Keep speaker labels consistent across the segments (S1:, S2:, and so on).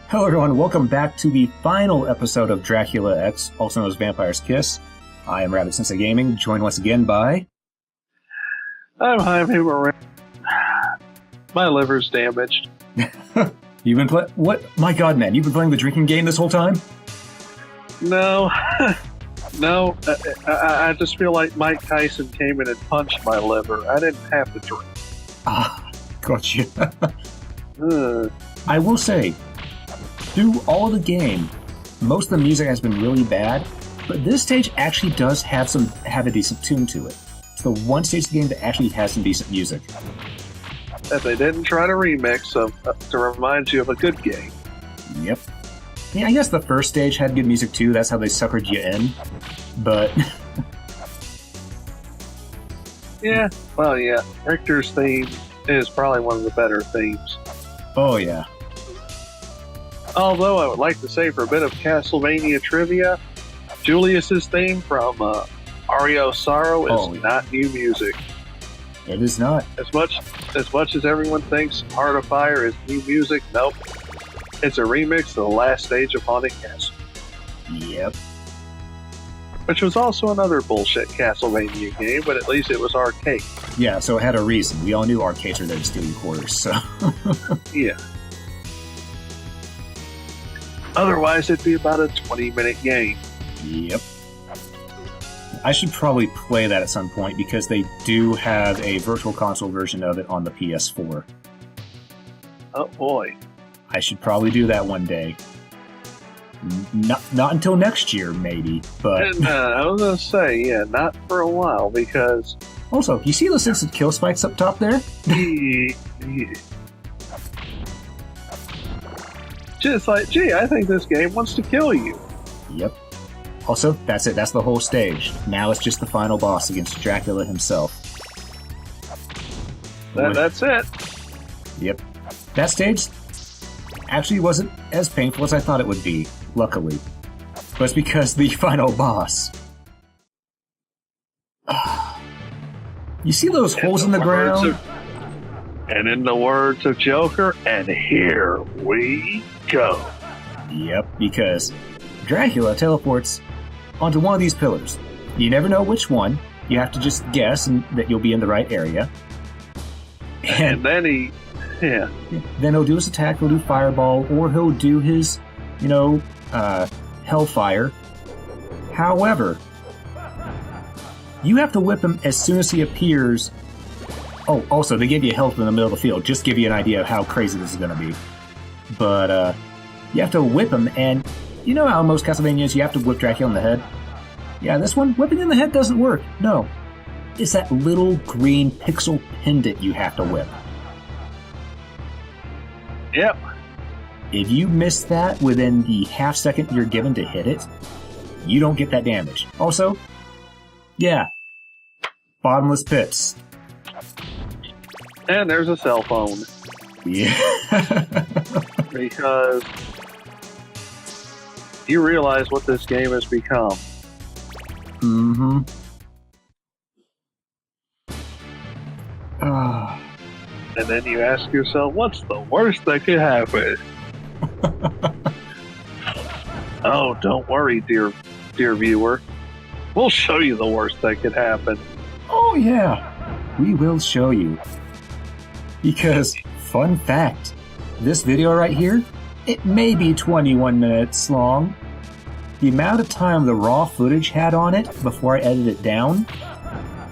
S1: Hello everyone, welcome back to the final episode of Dracula X, also known as Vampire's Kiss. I am Rabbit Sensei Gaming, joined once again by...
S2: I'm Jaime. My liver's damaged.
S1: You've been playing... What? My god, man, you've been playing the drinking game this whole time?
S2: No. No, I just feel like Mike Tyson came in and punched my liver. I didn't have to drink.
S1: Ah, gotcha. I will say, through all the game, most of the music has been really bad, but this stage actually does have a decent tune to it. It's the one stage of the game that actually has some decent music.
S2: That they didn't try to remix to remind you of a good game.
S1: Yep. Yeah, I guess the first stage had good music too, that's how they suckered you in, but...
S2: Yeah, well, yeah, Richter's theme is probably one of the better themes.
S1: Oh, yeah.
S2: Although I would like to say, for a bit of Castlevania trivia, Julius's theme from Ario Sorrow is not new music.
S1: It is not.
S2: As much as everyone thinks Heart of Fire is new music, nope. It's a remix of the last stage of Haunted Castle.
S1: Yep.
S2: Which was also another bullshit Castlevania game, but at least it was arcade.
S1: Yeah, so it had a reason. We all knew arcades were there to steal your quarters, so...
S2: Yeah. Otherwise, it'd be about a 20-minute game.
S1: Yep. I should probably play that at some point, because they do have a virtual console version of it on the PS4.
S2: Oh, boy.
S1: I should probably do that one day. Not until next year, maybe, but...
S2: I was going to say, yeah, not for a while, because...
S1: Also, you see those instant kill spikes up top there?
S2: Yeah. Just like, gee, I think this game wants to kill you.
S1: Yep. Also, that's it. That's the whole stage. Now it's just the final boss against Dracula himself.
S2: That's it.
S1: Yep. That stage actually wasn't as painful as I thought it would be, luckily. But it's because the final boss... You see those holes in the ground?
S2: And in the words of Joker, and here we go.
S1: Yep, because Dracula teleports onto one of these pillars. You never know which one. You have to just guess that you'll be in the right area.
S2: And then then
S1: he'll do his attack, he'll do Fireball, or he'll do his, Hellfire. However, you have to whip him as soon as he appears. Oh, also, they give you health in the middle of the field. Just give you an idea of how crazy this is going to be. But, you have to whip him, and you know how most Castlevanias you have to whip Dracula in the head? Yeah, this one, whipping in the head doesn't work. No. It's that little green pixel pendant you have to whip.
S2: Yep.
S1: If you miss that within the half second you're given to hit it, you don't get that damage. Also, yeah, bottomless pits.
S2: And there's a cell phone.
S1: Yeah.
S2: Because you realize what this game has become.
S1: Mm-hmm.
S2: And then you ask yourself, what's the worst that could happen? Oh, don't worry, dear viewer. We'll show you the worst that could happen.
S1: Oh, yeah. We will show you. Because, fun fact, this video right here, it may be 21 minutes long. The amount of time the raw footage had on it before I edited it down,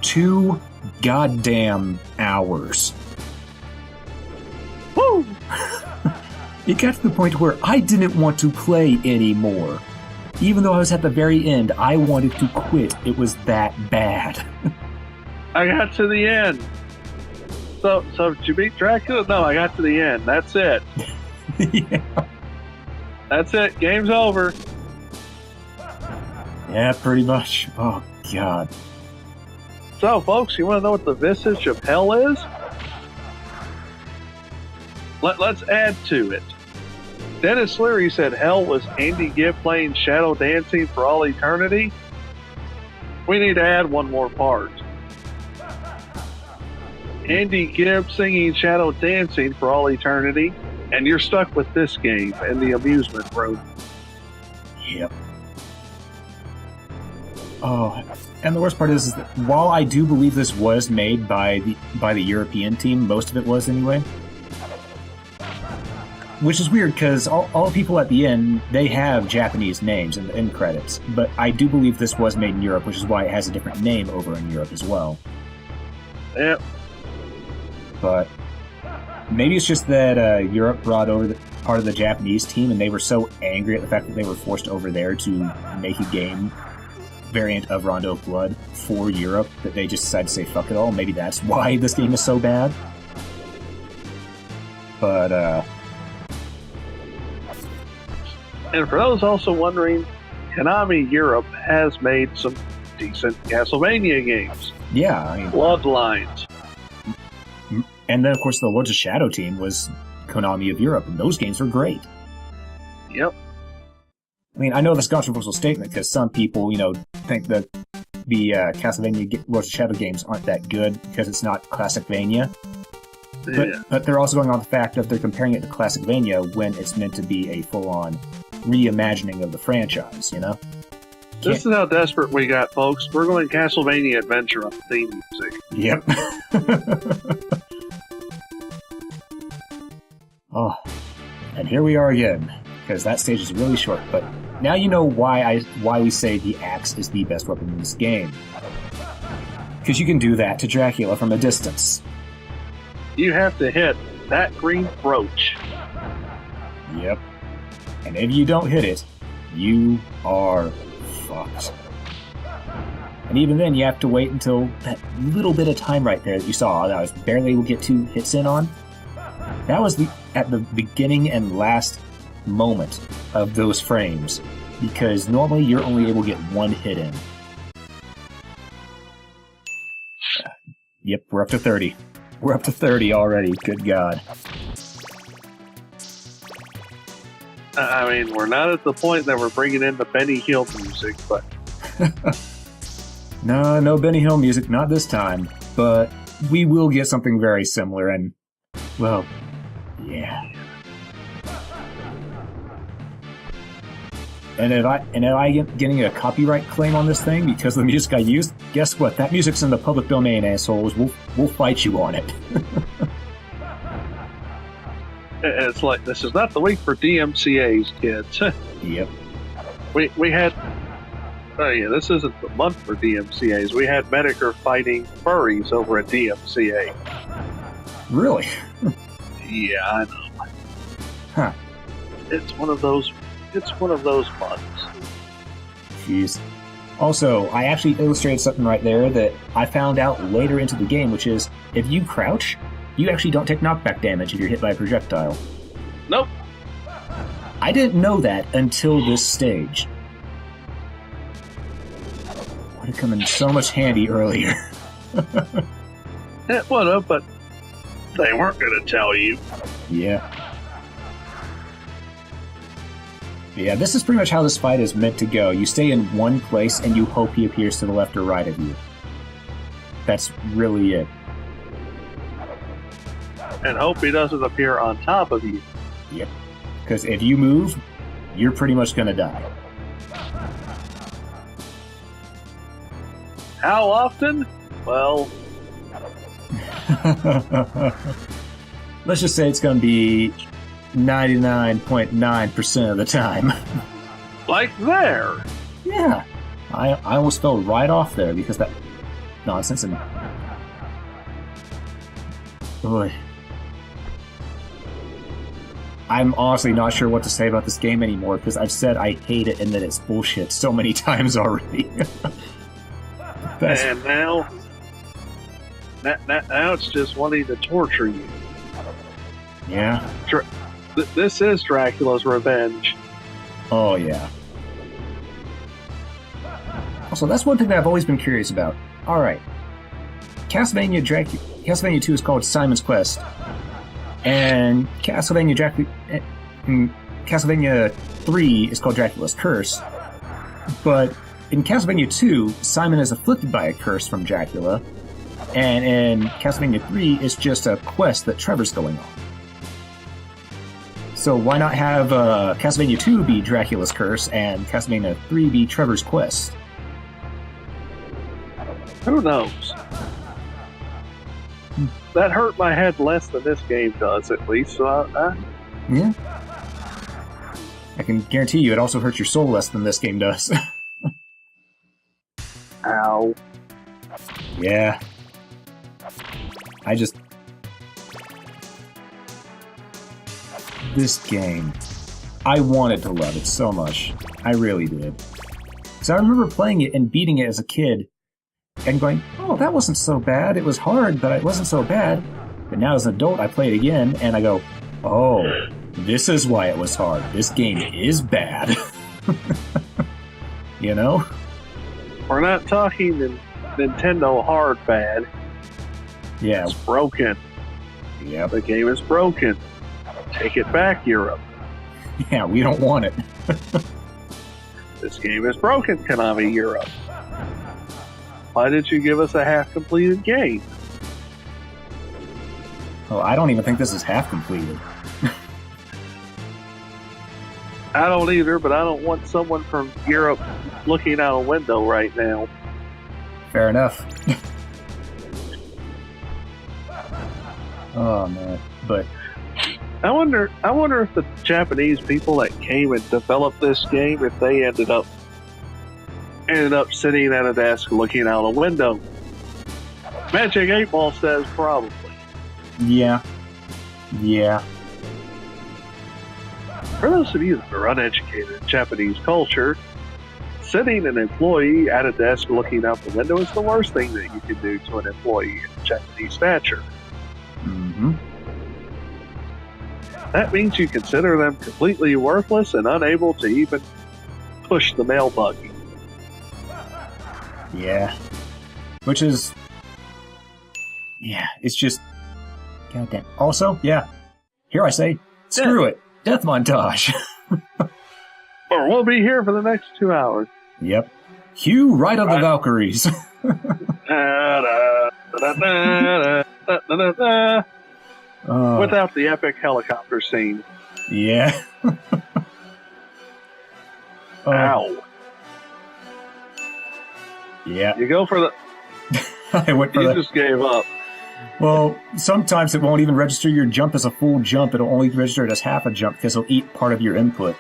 S1: 2 goddamn hours.
S2: Woo!
S1: It got to the point where I didn't want to play anymore. Even though I was at the very end, I wanted to quit. It was that bad.
S2: I got to the end. So did you beat Dracula? No, I got to the end. That's it.
S1: Yeah.
S2: That's it. Game's over.
S1: Yeah, pretty much. Oh, God.
S2: So, folks, you want to know what the visage of hell is? Let's add to it. Dennis Leary said hell was Andy Gibb playing Shadow Dancing for all eternity. We need to add one more part. Andy Gibb singing Shadow Dancing for all eternity and you're stuck with this game in the amusement room.
S1: Yep. Oh, and the worst part is that while I do believe this was made by the European team, most of it was anyway. Which is weird because all the people at the end, they have Japanese names in the end credits. But I do believe this was made in Europe, which is why it has a different name over in Europe as well.
S2: Yep.
S1: But maybe it's just that Europe brought over part of the Japanese team, and they were so angry at the fact that they were forced over there to make a game variant of Rondo of Blood for Europe that they just decided to say fuck it all. Maybe that's why this game is so bad. But,
S2: and for those also wondering, Konami Europe has made some decent Castlevania games.
S1: Yeah, I mean,
S2: Bloodlines.
S1: And then, of course, the Lords of Shadow team was Konami of Europe, and those games were great.
S2: Yep.
S1: I mean, I know that's a controversial statement because some people, think that the Castlevania Lords of Shadow games aren't that good because it's not Classicvania. But they're also going on the fact that they're comparing it to Classicvania when it's meant to be a full-on reimagining of the franchise,
S2: This is how desperate we got, folks. We're going Castlevania Adventure on the theme music.
S1: Yep. Oh, and here we are again, because that stage is really short, but now you know why we say the axe is the best weapon in this game. Because you can do that to Dracula from a distance.
S2: You have to hit that green brooch.
S1: Yep. And if you don't hit it, you are fucked. And even then, you have to wait until that little bit of time right there that you saw that I was barely able to get 2 hits in on. That was at the beginning and last moment of those frames, because normally you're only able to get 1 hit in. Yep, we're up to 30. We're up to 30 already, good God.
S2: I mean, we're not at the point that we're bringing in the Benny Hill music, but...
S1: No Benny Hill music, not this time, but we will get something very similar, and, well, yeah. And if I get getting a copyright claim on this thing because of the music I used, guess what? That music's in the public domain, assholes. We'll fight you on it.
S2: It's like, this is not the week for DMCA's, kids.
S1: Yep.
S2: We had... Oh yeah, this isn't the month for DMCA's. We had Medicare fighting furries over at DMCA.
S1: Really?
S2: Yeah, I know.
S1: Huh.
S2: It's one of those months.
S1: Jeez. Also, I actually illustrated something right there that I found out later into the game, which is, if you crouch, you actually don't take knockback damage if you're hit by a projectile.
S2: Nope.
S1: I didn't know that until this stage. Would have come in so much handy earlier.
S2: It would have, but they weren't going to tell you.
S1: Yeah. Yeah, this is pretty much how this fight is meant to go. You stay in one place and you hope he appears to the left or right of you. That's really it.
S2: And hope he doesn't appear on top of you.
S1: Yep. Because if you move, you're pretty much going to die.
S2: How often? Well...
S1: Let's just say it's going to be 99.9% of the time.
S2: Like there!
S1: Yeah. I almost fell right off there because that nonsense and... Boy. I'm honestly not sure what to say about this game anymore because I've said I hate it and that it's bullshit so many times already.
S2: And now it's just wanting to torture you.
S1: Yeah.
S2: This is Dracula's revenge.
S1: Oh, yeah. Also, that's one thing that I've always been curious about. Alright. Castlevania 2 is called Simon's Quest. And Castlevania 3 is called Dracula's Curse. But in Castlevania 2, Simon is afflicted by a curse from Dracula. And in Castlevania 3, it's just a quest that Trevor's going on. So why not have Castlevania 2 be Dracula's Curse and Castlevania 3 be Trevor's Quest?
S2: Who knows? That hurt my head less than this game does, at least. So
S1: Yeah. I can guarantee you it also hurts your soul less than this game does.
S2: Ow.
S1: Yeah. This game, I wanted to love it so much. I really did. Because I remember playing it and beating it as a kid and going, oh, that wasn't so bad. It was hard, but it wasn't so bad. But now as an adult, I play it again and I go, oh, this is why it was hard. This game is bad. You know?
S2: We're not talking Nintendo hard bad.
S1: Yeah.
S2: It's broken.
S1: Yep.
S2: The game is broken. Take it back, Europe.
S1: Yeah, we don't want it.
S2: This game is broken, Konami Europe. Why did you give us a half-completed game?
S1: Oh, I don't even think this is half completed.
S2: I don't either, but I don't want someone from Europe looking out a window right now.
S1: Fair enough. Oh, man. But
S2: I wonder if the Japanese people that came and developed this game, if they ended up sitting at a desk looking out a window. Magic 8 Ball says probably.
S1: yeah.
S2: For those of you that are uneducated in Japanese culture, sitting an employee at a desk looking out the window is the worst thing that you can do to an employee in Japanese stature.
S1: Mm-hmm.
S2: That means you consider them completely worthless and unable to even push the mail button.
S1: Yeah. Which is... yeah, it's just... goddamn. Also, yeah. Here I say, screw it. Death montage.
S2: Or we'll be here for the next 2 hours.
S1: Yep. Cue Ride of the Valkyries.
S2: Without the epic helicopter scene.
S1: Yeah.
S2: Ow.
S1: Yeah.
S2: You go for the...
S1: I went for
S2: you
S1: the...
S2: just gave up.
S1: Well, sometimes it won't even register your jump as a full jump. It'll only register it as half a jump because it'll eat part of your input.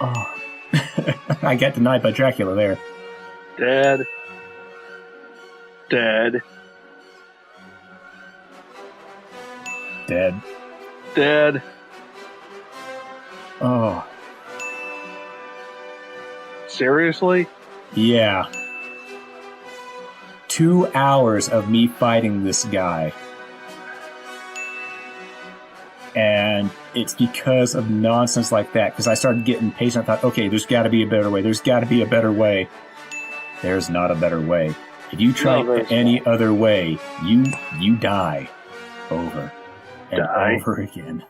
S1: Oh. I got denied by Dracula there.
S2: Dead.
S1: Dead.
S2: Dead.
S1: Oh.
S2: Seriously?
S1: Yeah. 2 hours of me fighting this guy. And it's because of nonsense like that. Because I started getting patient. I thought, okay, there's got to be a better way. There's got to be a better way. There's not a better way. If you try any other way, you die. Over and over again.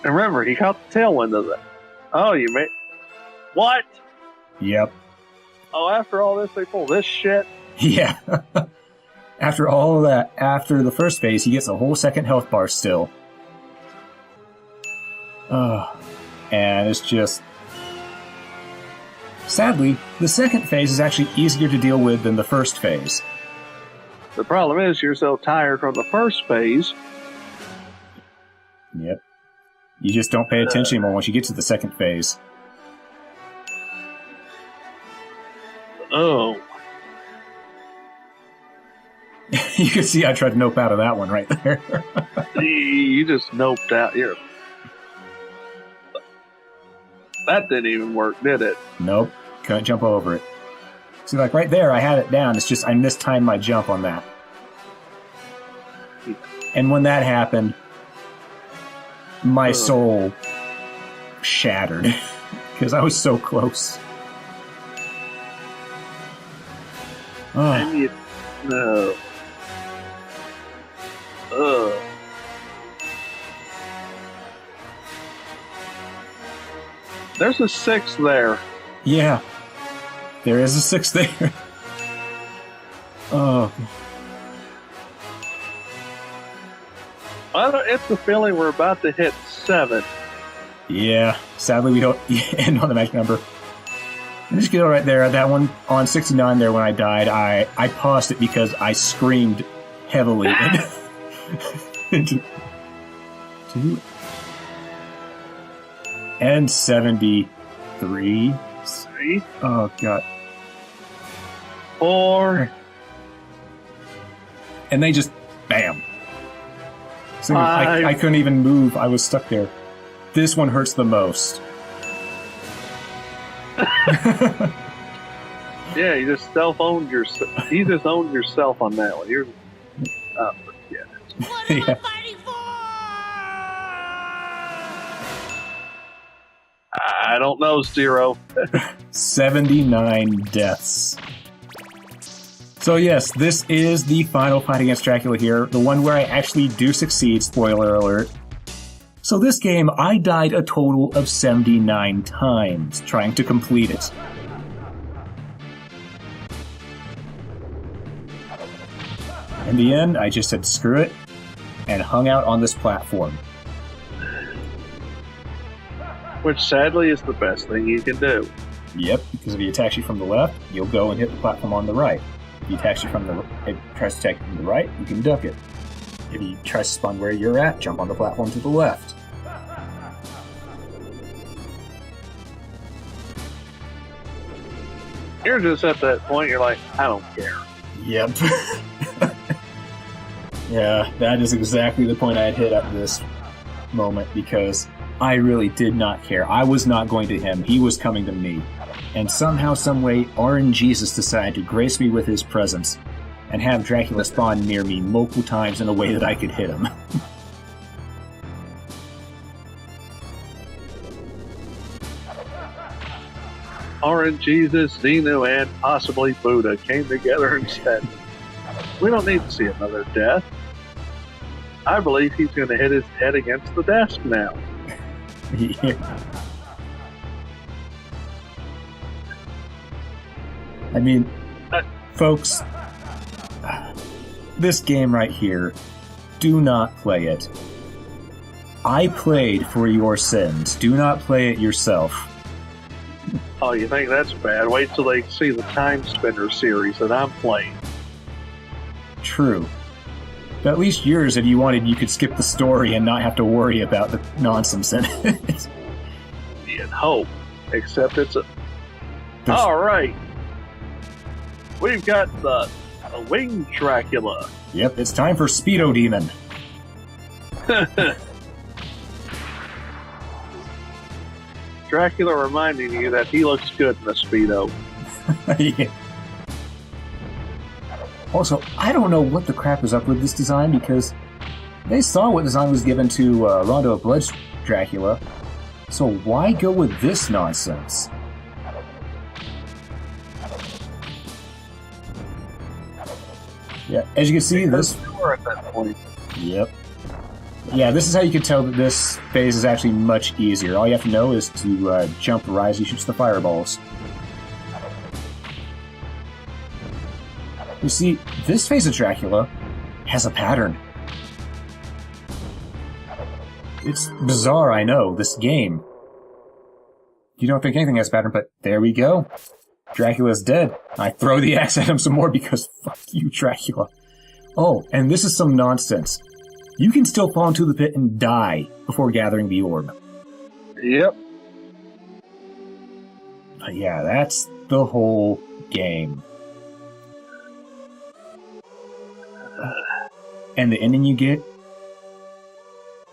S2: And remember, he caught the tailwind of that. Oh, you made... What?
S1: Yep.
S2: Oh, after all this, they pull this shit?
S1: Yeah. After all of that, after the first phase, he gets a whole second health bar still. And it's just... sadly, the second phase is actually easier to deal with than the first phase.
S2: The problem is, you're so tired from the first phase.
S1: Yep. You just don't pay attention anymore once you get to the second phase.
S2: Oh.
S1: You can see I tried to nope out of that one right there.
S2: You just noped out here. That didn't even work, did it?
S1: Nope. Couldn't jump over it. See, like right there, I had it down. It's just I mistimed my jump on that. And when that happened, my soul shattered. Because I was so close.
S2: And you... No. Ugh. There's a 6 there.
S1: Yeah. There is a 6 there. Oh.
S2: It's the feeling we're about to hit 7.
S1: Yeah, sadly we don't end on the magic number. And just get right there. That one on 69 there when I died, I paused it because I screamed heavily into 2 and 73.
S2: 3,
S1: Oh god.
S2: 4,
S1: And they just bam. So
S2: 5.
S1: I couldn't even move. I was stuck there. This one hurts the most.
S2: Yeah, you just self-owned yourself. You just owned yourself on that one. Forget it.
S3: What am
S1: Yeah.
S3: I fighting for?
S2: I don't know, Zero.
S1: 79 deaths. So yes, this is the final fight against Dracula here, the one where I actually do succeed, spoiler alert. So this game, I died a total of 79 times trying to complete it. In the end, I just said screw it and hung out on this platform.
S2: Which sadly is the best thing you can do.
S1: Yep, because if he attacks you from the left, you'll go and hit the platform on the right. If he attacks you from the, if he tries to attack you from the right, you can duck it. If he tries to spawn where you're at, jump on the platform to the left.
S2: You're just at that point, you're like, I don't care.
S1: Yep. Yeah, that is exactly the point I had hit at this moment because I really did not care. I was not going to him. He was coming to me. And somehow, someway, RNGesus decided to grace me with his presence and have Dracula spawn near me multiple times in a way that I could hit him.
S2: Jesus, Xenu, and possibly Buddha came together and said, we don't need to see another death. I believe he's going to hit his head against the desk now.
S1: Yeah. I mean, folks, this game right here, do not play it. I played for your sins. Do not play it yourself.
S2: Oh, you think that's bad? Wait till they see the Time Spinner series that I'm playing.
S1: True. But at least yours, if you wanted, you could skip the story and not have to worry about the nonsense in it.
S2: You'd hope. Except it's a...
S1: There's-
S2: All right. We've got the Winged Dracula.
S1: Yep, it's time for Speedo Demon.
S2: Dracula reminding you that he looks good in the Speedo.
S1: Yeah. Also, I don't know what the crap is up with this design because they saw what design was given to Rondo of Blood's Dracula, so why go with this nonsense? Yeah, as you can see, this...
S2: We're at that point.
S1: Yep. Yeah, this is how you can tell that this phase is actually much easier. All you have to know is to jump right as he shoots the fireballs. You see, this phase of Dracula has a pattern. It's bizarre, I know, this game. You don't think anything has a pattern, but there we go. Dracula's dead. I throw the axe at him some more because fuck you, Dracula. Oh, and this is some nonsense. You can still fall into the pit and die before gathering the orb.
S2: Yep.
S1: But yeah, that's the whole game. And the ending you get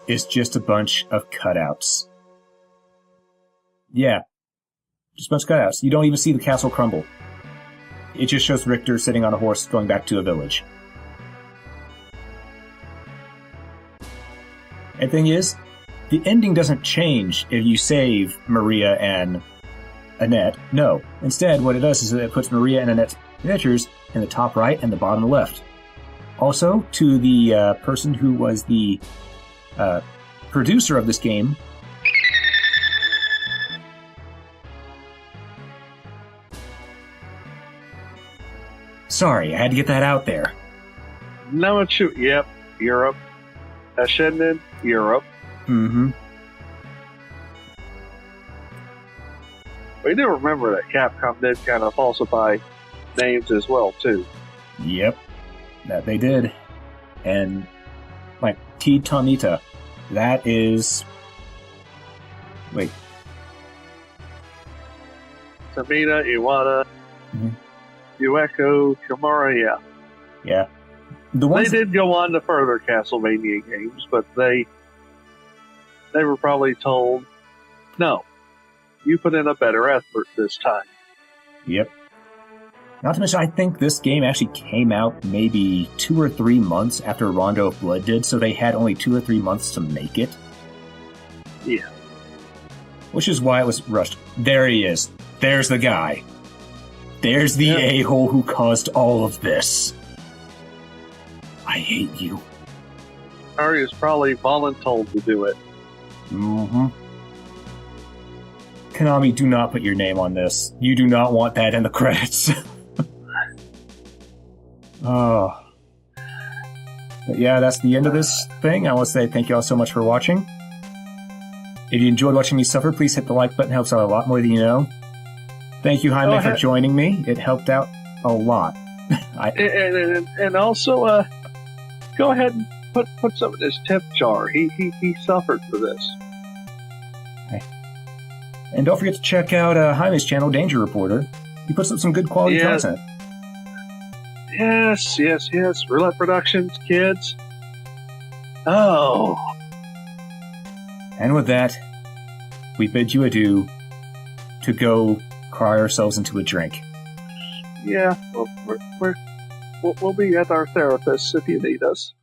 S1: is just a bunch of cutouts. Yeah. Just a bunch of cutouts. You don't even see the castle crumble. It just shows Richter sitting on a horse going back to a village. And the thing is, the ending doesn't change if you save Maria and Annette. No. Instead, what it does is that it puts Maria and Annette's pictures in the top right and the bottom left. Also, to the person who was the producer of this game, sorry, I had to get that out there.
S2: No, it's... Yep, Europe. Eschen in Europe.
S1: Mm-hmm.
S2: We do remember that Capcom did kind of falsify names as well, too.
S1: Yep. That they did. And, like, T. Tomita, that is... Wait.
S2: Tamina, Iwata,
S1: Mm-hmm.
S2: Yueko, Kimura, yeah.
S1: Yeah. The ones
S2: They did go on to further Castlevania games, but they were probably told, no, you put in a better effort this time.
S1: Yep. Not to mention, I think this game actually came out maybe 2 or 3 months after Rondo of Blood did, so they had only 2 or 3 months to make it.
S2: Yeah.
S1: Which is why it was rushed. There he is. There's the guy. There's the a-hole who caused all of this. I hate you.
S2: Ari is probably voluntold to do it.
S1: Mm-hmm. Konami, do not put your name on this. You do not want that in the credits. Oh. But yeah, that's the end of this thing. I want to say thank you all so much for watching. If you enjoyed watching me suffer, please hit the like button. It helps out a lot more than you know. Thank you, Jaime, for joining me. It helped out a lot.
S2: And also, go ahead and put some in his tip jar. He suffered for this.
S1: Okay. And don't forget to check out Jaime's channel, Danger Reporter. He puts up some good quality content.
S2: Yes. Roulette Productions, kids. Oh.
S1: And with that, we bid you adieu to go cry ourselves into a drink.
S2: Yeah, we'll be at our therapist if you need us.